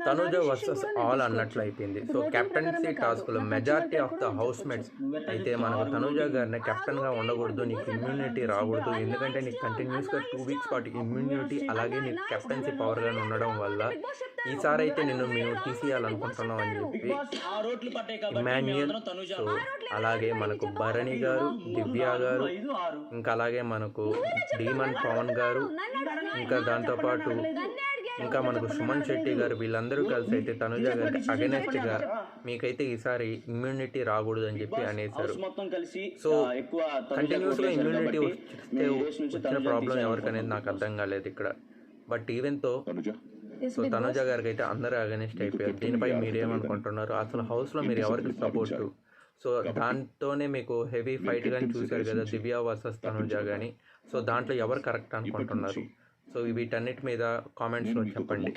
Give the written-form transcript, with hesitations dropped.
Tanuja versus all అన్నట్లు అయిపోయింది. So captaincy టాస్క్లో majority of the house mates అయితే మనకు తనుజ గారిని కెప్టెన్గా ఉండకూడదు, నీకు ఇమ్యూనిటీ రాకూడదు, ఎందుకంటే నీకు కంటిన్యూస్గా 2 వీక్స్ పాటు ఇమ్యూనిటీ అలాగే నీకు కెప్టెన్సీ పవర్గా ఉండడం వల్ల ఈసారి అయితే నిన్ను మేము తీసేయాలనుకుంటున్నాం అని చెప్పి ఇమాన్యుయల్, సో అలాగే మనకు భరణి గారు, దివ్య గారు, ఇంకా అలాగే మనకు డీమన్ పవన్ గారు, ఇంకా దాంతోపాటు ఇంకా మనకు సుమన్ శెట్టి గారు, వీళ్ళందరూ కలిసి అయితే తనుజ గారికి అగెనెస్ట్గా మీకైతే ఈసారి ఇమ్యూనిటీ రాకూడదు అని చెప్పి అనేసారు. సో కంటిన్యూస్గా ఇమ్యూనిటీ వస్తే వచ్చిన ప్రాబ్లం ఎవరికనేది నాకు అర్థం కాలేదు ఇక్కడ. బట్ ఈవెన్తో సో తనుజ గారికి అయితే అందరూ అగెనెస్ట్ అయిపోయారు. దీనిపై మీరేమనుకుంటున్నారు? అసలు హౌస్లో మీరు ఎవరికి సపోర్టు? సో దాంతోనే మీకు హెవీ ఫైట్ కానీ చూశారు కదా, దివ్య వర్సెస్ తనుజ కానీ. సో దాంట్లో ఎవరు కరెక్ట్ అనుకుంటున్నారు? సో వీటన్నిటి మీద కామెంట్స్లో చెప్పండి.